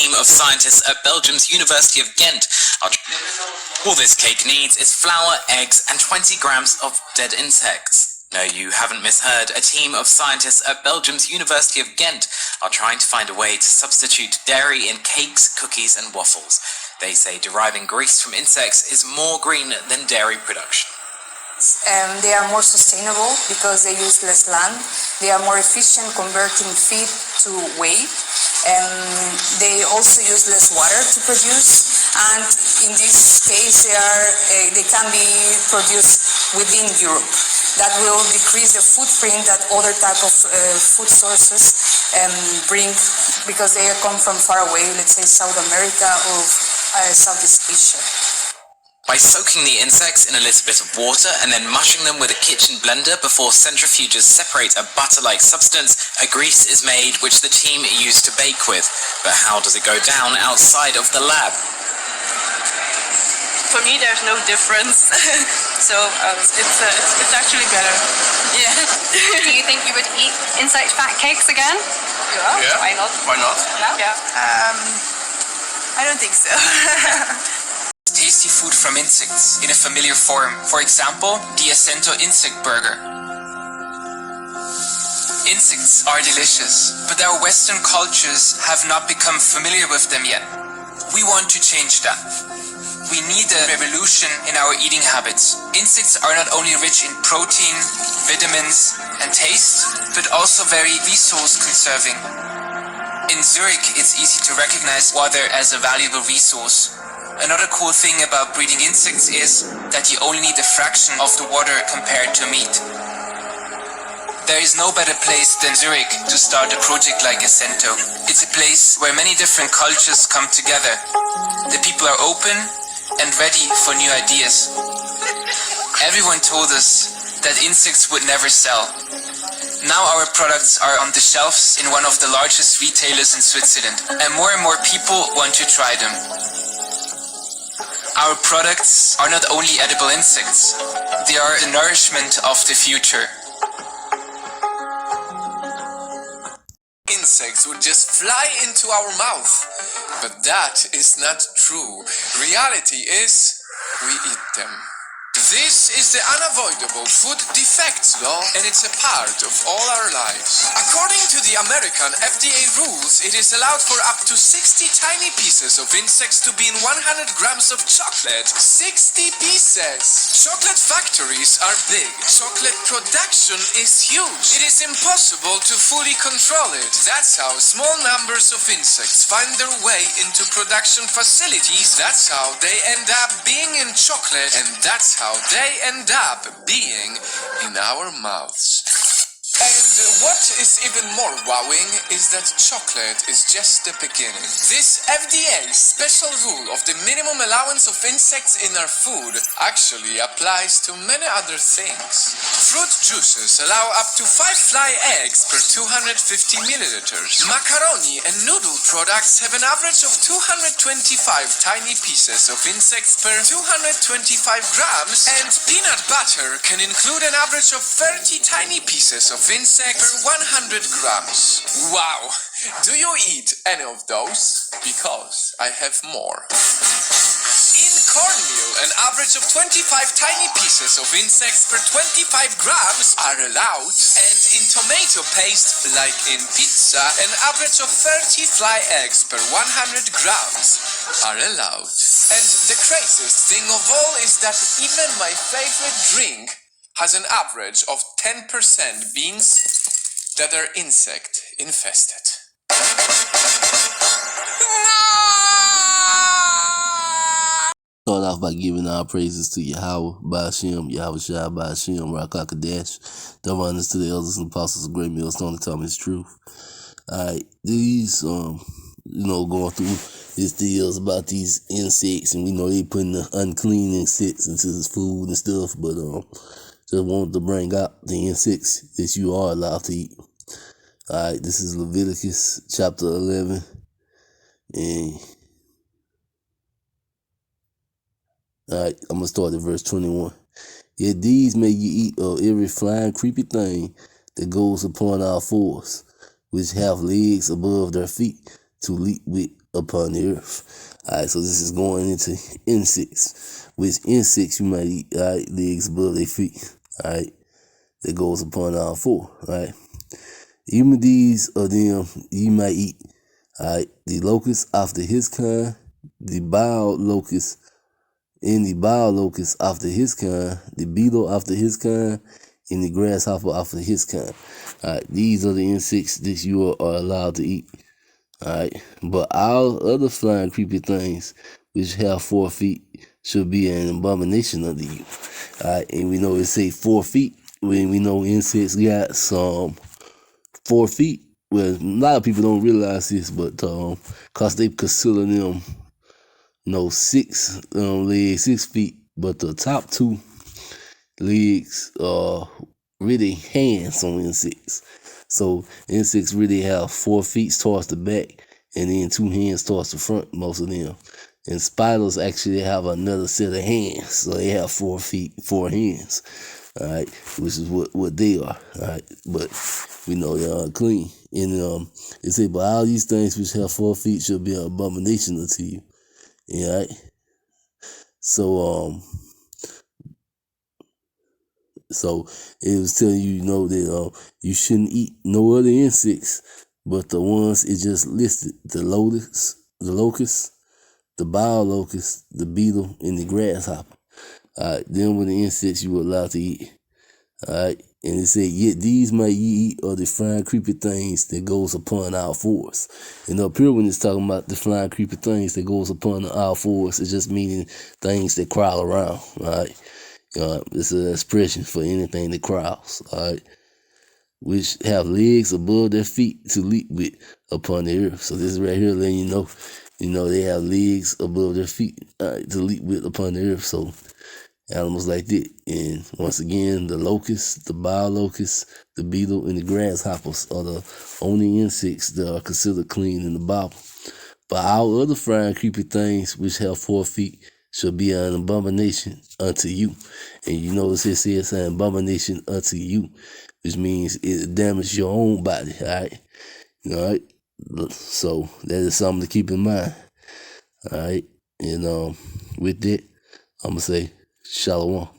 team of scientists at Belgium's University of Ghent. All this cake needs is flour, eggs, and 20 grams of dead insects. No, you haven't misheard. A team of scientists at Belgium's University of Ghent are trying to find a way to substitute dairy in cakes, cookies, and waffles. They say deriving grease from insects is more green than dairy production. They are more sustainable because they use less land. They are more efficient converting feed to whey. They also use less water to produce, and in this case they can be produced within Europe. That will decrease the footprint that other type of food sources bring, because they come from far away, let's say South America or Southeast Asia. By soaking the insects in a little bit of water and then mushing them with a kitchen blender before centrifuges separate a butter-like substance, a grease is made which the team used to bake with. But how does it go down outside of the lab? For me, there's no difference. So it's actually better. Yeah. Do you think you would eat insect fat cakes again? Yeah. Why not? Why not? Yeah. I don't think so. Tasty food from insects in a familiar form. For example, the Acento insect burger. Insects are delicious, but our Western cultures have not become familiar with them yet. We want to change that. We need a revolution in our eating habits. Insects are not only rich in protein, vitamins, and taste, but also very resource conserving. In Zurich, it's easy to recognize water as a valuable resource. Another cool thing about breeding insects is that you only need a fraction of the water compared to meat. There is no better place than Zurich to start a project like Acento. It's a place where many different cultures come together. The people are open and ready for new ideas. Everyone told us that insects would never sell. Now our products are on the shelves in one of the largest retailers in Switzerland, and more people want to try them. Our products are not only edible insects, they are the nourishment of the future. Insects would just fly into our mouth, but that is not true. Reality is, we eat them. This is the unavoidable food defects law, and it's a part of all our lives. According to the American FDA rules, it is allowed for up to 60 tiny pieces of insects to be in 100 grams of chocolate. 60 pieces! Chocolate factories are big. Chocolate production is huge. It is impossible to fully control it. That's how small numbers of insects find their way into production facilities. That's how they end up being in chocolate, and that's how they end up being in our mouths. And what is even more wowing is that chocolate is just the beginning. This FDA special rule of the minimum allowance of insects in our food actually applies to many other things. Fruit juices allow up to 5 fly eggs per 250 milliliters. Macaroni and noodle products have an average of 225 tiny pieces of insects per 225 grams, and peanut butter can include an average of 30 tiny pieces of insects per 100 grams. Wow! Do you eat any of those? Because I have more. In cornmeal, an average of 25 tiny pieces of insects per 25 grams are allowed, and in tomato paste, like in pizza, an average of 30 fly eggs per 100 grams are allowed. And the craziest thing of all is that even my favorite drink has an average of 10% beans that are insect infested. Start off by giving our praises to Yahweh, Ba'ashem, Yahweh Shai, Ba'ashem, Rakak Kadash, the runners to the elders and apostles of Great Millstone to tell me his truth. Alright, these, going through his deals about these insects, and we know they putting the unclean insects into his food and stuff, but just wanted to bring out the insects that you are allowed to eat. Alright, this is Leviticus chapter 11, and alright, I'm gonna start at verse 21. Yet these may ye eat of every flying creepy thing that goes upon our fours, which have legs above their feet, to leap with upon the earth. Alright, so this is going into insects. Which insects you might eat, alright, legs above their feet. Alright. That goes upon all four. Alright. Even these of them you might eat. Alright. The locust after his kind, the bile locust, and the bile locust after his kind, the beetle after his kind, and the grasshopper after his kind. Alright, these are the insects that you are allowed to eat. Alright, but all other flying creepy things which have 4 feet should be an abomination unto you. Alright, and we know it say 4 feet when we know insects got some 4 feet. Well, a lot of people don't realize this, but cause they consider them 6 legs, 6 feet, but the top 2 legs are really hands on insects. So insects really have 4 feet towards the back and then 2 hands towards the front, most of them. And spiders actually have another set of hands. So they have 4 feet, 4 hands. Alright, which is what they are. Alright, but we know they are clean. And it say, but all these things which have 4 feet shall be an abomination unto you. Alright. So it was telling you, that you shouldn't eat no other insects but the ones it just listed: the locust, the bile locust, the beetle, and the grasshopper. Alright, them were the insects you were allowed to eat. Alright, and it said, yet these might ye eat of the flying creepy things that goes upon our fours. And up here when it's talking about the flying creepy things that goes upon our fours, it's just meaning things that crawl around. Alright. It's an expression for anything that crawls, alright, which have legs above their feet to leap with upon the earth. So this is right here letting you know they have legs above their feet, alright, to leap with upon the earth. So animals like that. And once again, the locust, the bile locust, the beetle, and the grasshoppers are the only insects that are considered clean in the Bible. But all other flying creepy things which have 4 feet shall be an abomination unto you. And you notice it says an abomination unto you, which means it damages your own body, alright? Alright? So that is something to keep in mind. Alright? And with that, I'm gonna say Shalom.